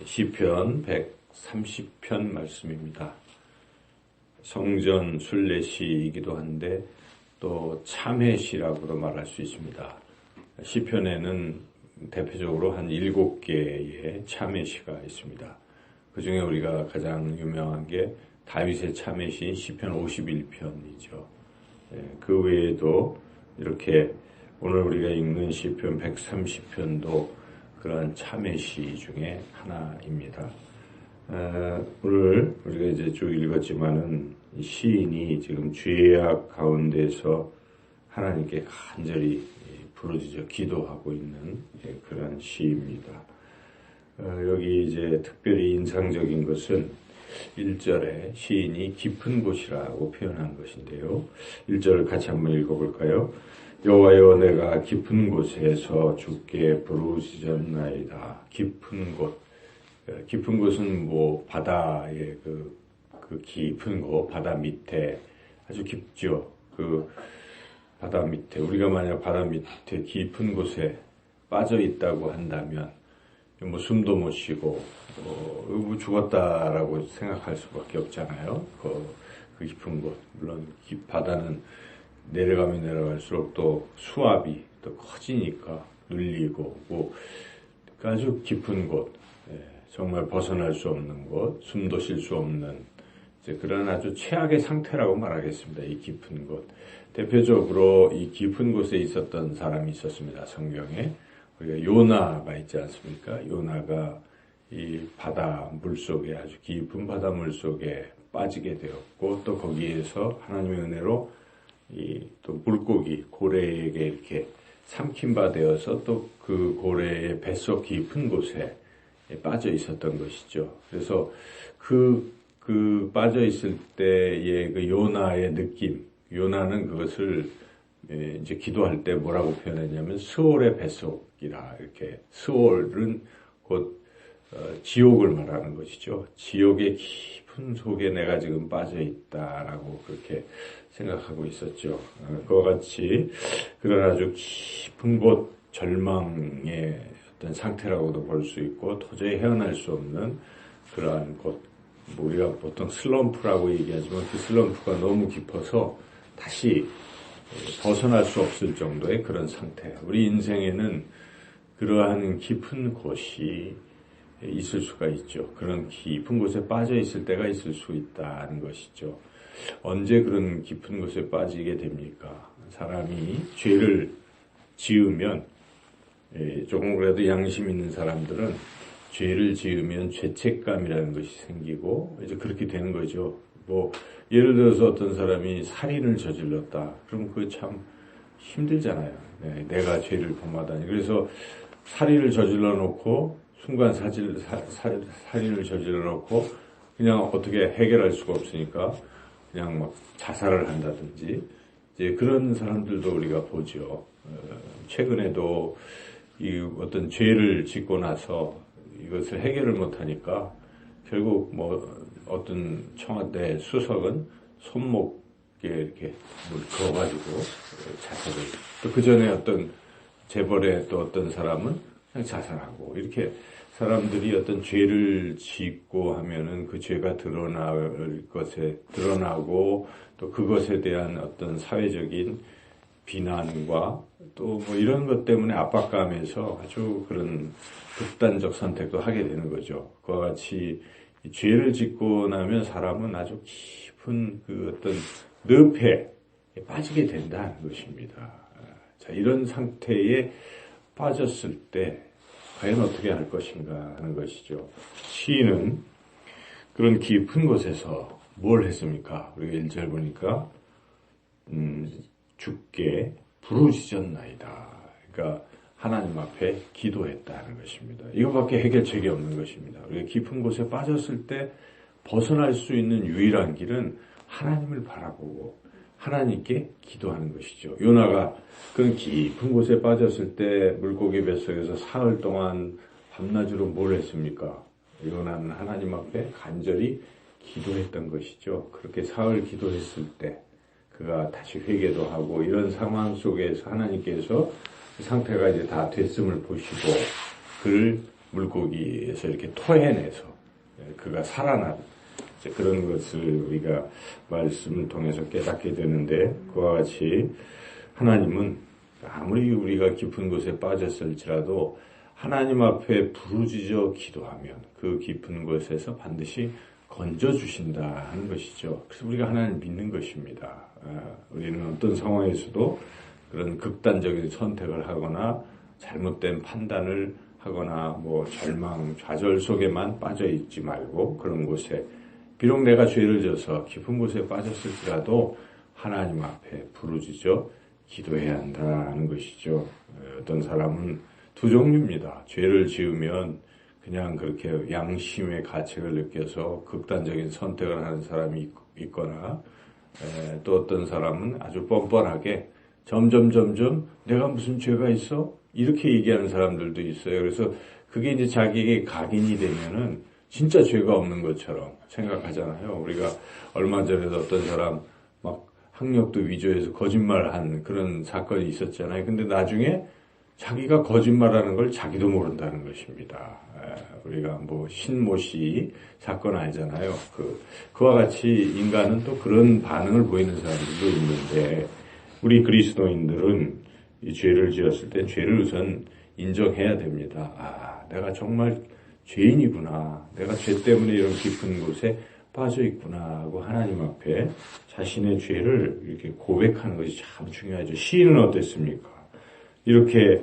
시편 130편 말씀입니다. 성전 순례시이기도 한데 또 참회시라고도 말할 수 있습니다. 시편에는 대표적으로 한 7개의 참회시가 있습니다. 그 중에 우리가 가장 유명한 게 다윗의 참회시인 시편 51편이죠. 그 외에도 이렇게 오늘 우리가 읽는 시편 130편도 그러한 참회시 중에 하나입니다. 오늘 우리가 이제 쭉 읽었지만은 시인이 지금 죄악 가운데서 하나님께 간절히 부르짖어 기도하고 있는 그런 시입니다. 여기 이제 특별히 인상적인 것은 1절에 시인이 깊은 곳이라고 표현한 것인데요. 1절 같이 한번 읽어볼까요? 여호와여, 내가 깊은 곳에서 주께 부르짖었나이다. 깊은 곳. 깊은 곳은 뭐 바다의 그 깊은 곳, 바다 밑에 아주 깊죠. 그 바다 밑에, 우리가 만약 바다 밑에 깊은 곳에 빠져 있다고 한다면 뭐 숨도 못 쉬고 뭐 죽었다라고 생각할 수밖에 없잖아요. 그 깊은 곳. 물론 바다는 내려가면 내려갈수록 또 수압이 또 커지니까 눌리고 뭐 아주 깊은 곳, 정말 벗어날 수 없는 곳, 숨도 쉴 수 없는 그런 아주 최악의 상태라고 말하겠습니다. 이 깊은 곳. 대표적으로 이 깊은 곳에 있었던 사람이 있었습니다. 성경에 우리가 요나가 있지 않습니까? 요나가 이 바다 물속에, 아주 깊은 바다 물속에 빠지게 되었고, 또 거기에서 하나님의 은혜로 또 물고기, 고래에게 이렇게 삼킨 바 되어서 또 그 고래의 뱃속 깊은 곳에 빠져 있었던 것이죠. 그래서 그 빠져 있을 때의 그 요나의 느낌, 요나는 그것을 이제 기도할 때 뭐라고 표현했냐면 스올의 뱃속이라, 이렇게 스올은 곧 지옥을 말하는 것이죠. 지옥의 깊은 속에 내가 지금 빠져 있다라고 그렇게 생각하고 있었죠. 그와 같이 그런 아주 깊은 곳, 절망의 어떤 상태라고도 볼 수 있고 도저히 헤어날 수 없는 그러한 곳, 우리가 보통 슬럼프라고 얘기하지만 그 슬럼프가 너무 깊어서 다시 벗어날 수 없을 정도의 그런 상태. 우리 인생에는 그러한 깊은 곳이 있을 수가 있죠. 그런 깊은 곳에 빠져 있을 때가 있을 수 있다는 것이죠. 언제 그런 깊은 곳에 빠지게 됩니까? 사람이 죄를 지으면, 조금 그래도 양심 있는 사람들은 죄를 지으면 죄책감이라는 것이 생기고 이제 그렇게 되는 거죠. 뭐 예를 들어서 어떤 사람이 살인을 저질렀다. 그럼 그거 참 힘들잖아요. 내가 죄를 범하다니. 그래서 살인을 저질러 놓고 순간 살인을 저질러 놓고 그냥 어떻게 해결할 수가 없으니까 그냥 막 자살을 한다든지 이제 그런 사람들도 우리가 보죠. 최근에도 이 어떤 죄를 짓고 나서 이것을 해결을 못하니까 결국 뭐 어떤 청와대 수석은 손목에 이렇게 물 그어가지고 자살을, 또 그 전에 어떤 재벌의 또 어떤 사람은 그냥 자살하고, 이렇게 사람들이 어떤 죄를 짓고 하면은 그 죄가 드러나고 또 그것에 대한 어떤 사회적인 비난과 또 뭐 이런 것 때문에 압박감에서 아주 그런 극단적 선택도 하게 되는 거죠. 그와 같이 죄를 짓고 나면 사람은 아주 깊은 그 어떤 늪에 빠지게 된다는 것입니다. 자, 이런 상태에 빠졌을 때 과연 어떻게 할 것인가 하는 것이죠. 시인은 그런 깊은 곳에서 뭘 했습니까? 우리가 1절 보니까 주께 부르짖었나이다. 그러니까 하나님 앞에 기도했다는 것입니다. 이것밖에 해결책이 없는 것입니다. 우리가 깊은 곳에 빠졌을 때 벗어날 수 있는 유일한 길은 하나님을 바라보고 하나님께 기도하는 것이죠. 요나가 그런 깊은 곳에 빠졌을 때 물고기 뱃속에서 사흘 동안 밤낮으로 뭘 했습니까? 요나는 하나님 앞에 간절히 기도했던 것이죠. 그렇게 사흘 기도했을 때 그가 다시 회개도 하고 이런 상황 속에서 하나님께서 그 상태가 이제 다 됐음을 보시고 그를 물고기에서 이렇게 토해내서 그가 살아난 그런 것을 우리가 말씀을 통해서 깨닫게 되는데, 그와 같이 하나님은 아무리 우리가 깊은 곳에 빠졌을지라도 하나님 앞에 부르짖어 기도하면 그 깊은 곳에서 반드시 건져주신다 하는 것이죠. 그래서 우리가 하나님을 믿는 것입니다. 우리는 어떤 상황에서도 그런 극단적인 선택을 하거나 잘못된 판단을 하거나 절망, 좌절 속에만 빠져 있지 말고, 그런 곳에 비록 내가 죄를 져서 깊은 곳에 빠졌을지라도 하나님 앞에 부르짖어 기도해야 한다는 것이죠. 어떤 사람은 두 종류입니다. 죄를 지으면 그냥 그렇게 양심의 가책을 느껴서 극단적인 선택을 하는 사람이 있거나, 또 어떤 사람은 아주 뻔뻔하게 점점 내가 무슨 죄가 있어? 이렇게 얘기하는 사람들도 있어요. 그래서 그게 이제 자기에게 각인이 되면은 진짜 죄가 없는 것처럼 생각하잖아요. 우리가 얼마 전에도 어떤 사람 막 학력도 위조해서 거짓말한 그런 사건이 있었잖아요. 근데 나중에 자기가 거짓말하는 걸 자기도 모른다는 것입니다. 우리가 신모씨 사건 알잖아요. 그와 같이 인간은 또 그런 반응을 보이는 사람들도 있는데, 우리 그리스도인들은 이 죄를 지었을 때 죄를 우선 인정해야 됩니다. 내가 정말 죄인이구나. 내가 죄 때문에 이런 깊은 곳에 빠져 있구나 하고 하나님 앞에 자신의 죄를 이렇게 고백하는 것이 참 중요하죠. 시인은 어땠습니까? 이렇게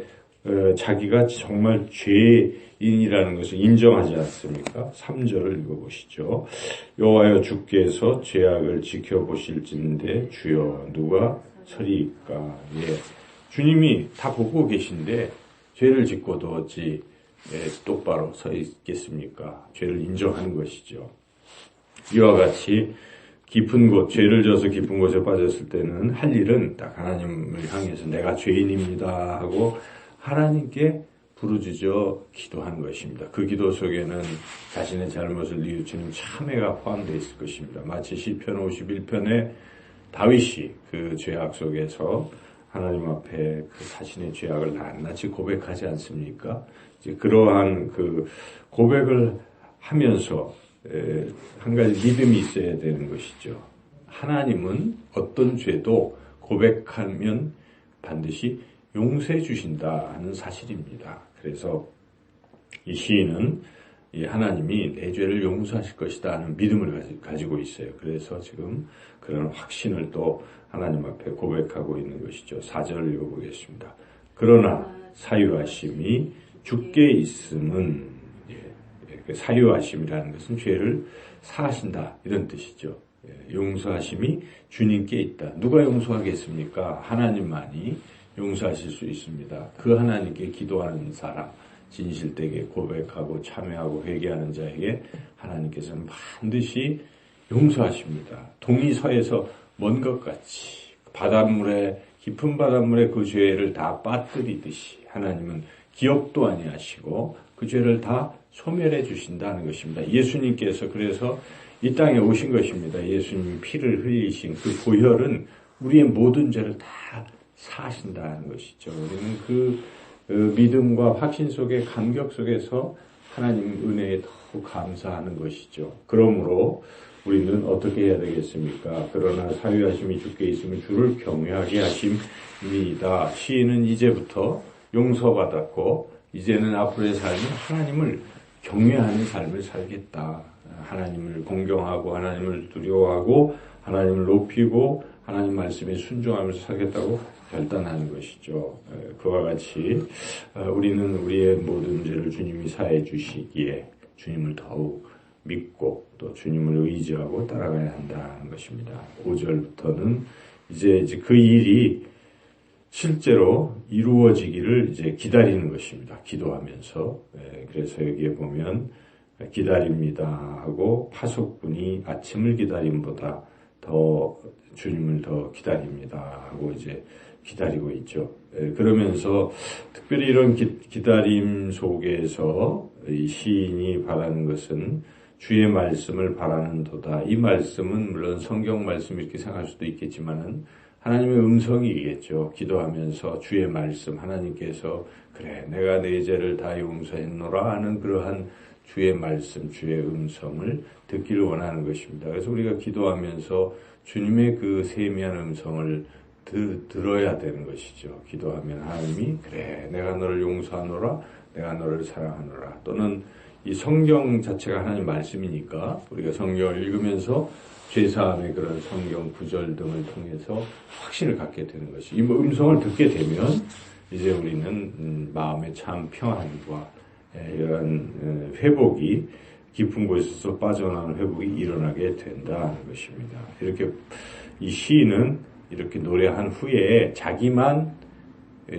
자기가 정말 죄인이라는 것을 인정하지 않습니까? 3절을 읽어보시죠. 여호와여, 주께서 죄악을 지켜보실진데 주여 누가 서리이까. 주님이 다 보고 계신데 죄를 짓고도 어찌 똑바로 서 있겠습니까? 죄를 인정하는 것이죠. 이와 같이 깊은 곳, 죄를 져서 깊은 곳에 빠졌을 때는 할 일은 딱 하나님을 향해서 내가 죄인입니다 하고 하나님께 부르짖어 기도하는 것입니다. 그 기도 속에는 자신의 잘못을 뉘우치는 참회가 포함되어 있을 것입니다. 마치 시편 51편에 다윗이 그 죄악 속에서 하나님 앞에 그 자신의 죄악을 낱낱이 고백하지 않습니까? 이제 그러한 그 고백을 하면서 한 가지 믿음이 있어야 되는 것이죠. 하나님은 어떤 죄도 고백하면 반드시 용서해 주신다 하는 사실입니다. 그래서 이 시인은 이 하나님이 내 죄를 용서하실 것이다 하는 믿음을 가지고 있어요. 그래서 지금 그런 확신을 또 하나님 앞에 고백하고 있는 것이죠. 4절을 읽어보겠습니다. 그러나 사유하심이 주께 있음은, 사유하심이라는 것은 죄를 사하신다 이런 뜻이죠. 용서하심이 주님께 있다. 누가 용서하겠습니까? 하나님만이 용서하실 수 있습니다. 그 하나님께 기도하는 사람, 진실되게 고백하고 참회하고 회개하는 자에게 하나님께서는 반드시 용서하십니다. 동이 서에서 먼 것 같이 바닷물에, 깊은 바닷물에 그 죄를 다 빠뜨리듯이 하나님은 기억도 아니하시고 그 죄를 다 소멸해 주신다는 것입니다. 예수님께서 그래서 이 땅에 오신 것입니다. 예수님이 피를 흘리신 그 보혈은 우리의 모든 죄를 다 사하신다는 것이죠. 우리는 그 믿음과 확신 속에, 감격 속에서 하나님 은혜에 더욱 감사하는 것이죠. 그러므로 우리는 어떻게 해야 되겠습니까? 그러나 사유하심이 주께 있으면 주를 경외하게 하심이다. 시인은 이제부터 용서받았고 이제는 앞으로의 삶은 하나님을 경외하는 삶을 살겠다. 하나님을 공경하고 하나님을 두려워하고 하나님을 높이고 하나님 말씀에 순종하면서 살겠다고 결단하는 것이죠. 그와 같이 우리는 우리의 모든 죄를 주님이 사해 주시기에 주님을 더욱 믿고 또 주님을 의지하고 따라가야 한다는 것입니다. 5절부터는 이제 그 일이 실제로 이루어지기를 이제 기다리는 것입니다. 기도하면서. 그래서 여기에 보면 기다립니다 하고 파속꾼이 아침을 기다림보다 더 주님을 더 기다립니다 하고 이제 기다리고 있죠. 그러면서 특별히 이런 기다림 속에서 이 시인이 바라는 것은 주의 말씀을 바라는도다. 이 말씀은 물론 성경 말씀 이렇게 생각할 수도 있겠지만은 하나님의 음성이겠죠. 기도하면서 주의 말씀, 하나님께서 그래 내가 내 죄를 다 용서했노라 하는 그러한 주의 말씀, 주의 음성을 듣기를 원하는 것입니다. 그래서 우리가 기도하면서 주님의 그 세미한 음성을 들어야 되는 것이죠. 기도하면 하나님이 그래 내가 너를 용서하노라, 내가 너를 사랑하노라. 또는 이 성경 자체가 하나님 말씀이니까 우리가 성경을 읽으면서 죄사함의 그런 성경 구절 등을 통해서 확신을 갖게 되는 것이, 이 음성을 듣게 되면 이제 우리는 마음의 참 평안과 이런 회복이, 깊은 곳에서 빠져나오는 회복이 일어나게 된다는 것입니다. 이렇게 이 시인은 이렇게 노래한 후에 자기만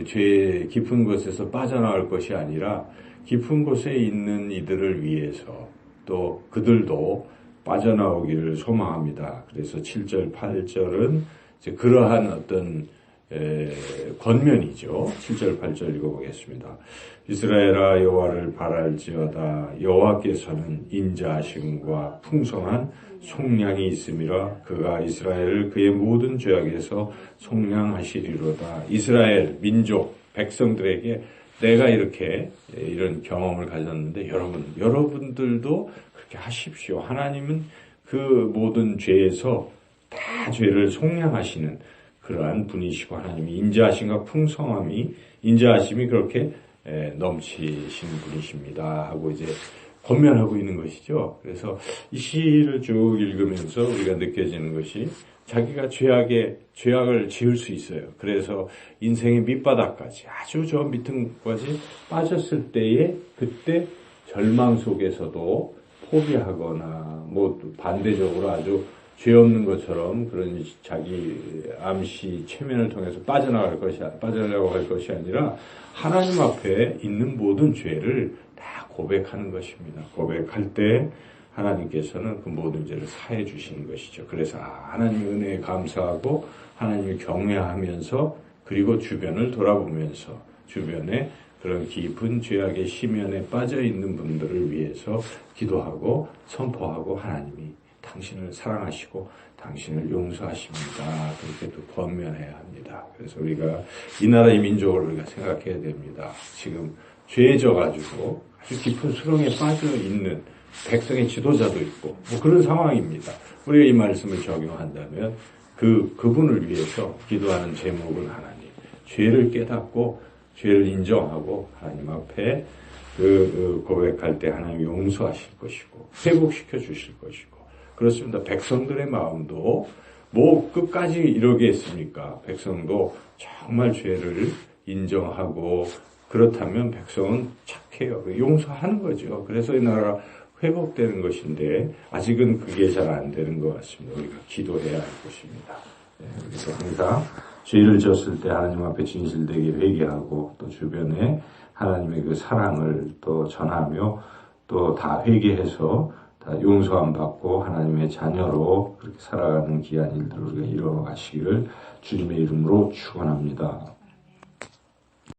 죄 깊은 곳에서 빠져나올 것이 아니라 깊은 곳에 있는 이들을 위해서 또 그들도 빠져나오기를 소망합니다. 그래서 7절, 8절은 이제 그러한 어떤 권면이죠. 7절, 8절 읽어보겠습니다. 이스라엘아 여호와를 바랄지어다. 여호와께서는 인자하심과 풍성한 속량이 있음이라. 그가 이스라엘을 그의 모든 죄악에서 속량하시리로다. 이스라엘 민족 백성들에게 내가 이렇게 이런 경험을 가졌는데 여러분들도 그렇게 하십시오. 하나님은 그 모든 죄에서 다 죄를 속량하시는 그러한 분이시고, 하나님이 인자하심과 인자하심이 그렇게 넘치신 분이십니다 하고 이제 권면하고 있는 것이죠. 그래서 이 시를 쭉 읽으면서 우리가 느껴지는 것이, 자기가 죄악을 지을 수 있어요. 그래서 인생의 밑바닥까지, 아주 저 밑층까지 빠졌을 때에, 그때 절망 속에서도 포기하거나 반대적으로 아주 죄 없는 것처럼 그런 자기 암시 체면을 통해서 빠져나가려고 할 것이 아니라 하나님 앞에 있는 모든 죄를 다 고백하는 것입니다. 고백할 때 하나님께서는 그 모든 죄를 사해 주시는 것이죠. 그래서 하나님의 은혜에 감사하고 하나님을 경외하면서, 그리고 주변을 돌아보면서 주변에 그런 깊은 죄악의 심연에 빠져 있는 분들을 위해서 기도하고 선포하고, 하나님이 당신을 사랑하시고 당신을 용서하십니다. 그렇게 또 권면해야 합니다. 그래서 우리가 이 나라의 민족을 우리가 생각해야 됩니다. 지금 죄에 져가지고 아주 깊은 수렁에 빠져 있는 백성의 지도자도 있고 그런 상황입니다. 우리가 이 말씀을 적용한다면 그분을 위해서 기도하는 제목은 하나님, 죄를 깨닫고 죄를 인정하고 하나님 앞에 고백할 때 하나님 용서하실 것이고 회복시켜 주실 것이고, 그렇습니다. 백성들의 마음도 끝까지 이러겠습니까? 백성도 정말 죄를 인정하고, 그렇다면 백성은 착해요. 용서하는 거죠. 그래서 이 나라가 회복되는 것인데 아직은 그게 잘 안 되는 것 같습니다. 우리가 기도해야 할 것입니다. 그래서 항상 죄를 졌을 때 하나님 앞에 진실되게 회개하고, 또 주변에 하나님의 그 사랑을 또 전하며, 또 다 회개해서 다 용서함 받고 하나님의 자녀로 그렇게 살아가는 귀한 일들을 우리가 이뤄가시기를 주님의 이름으로 축원합니다.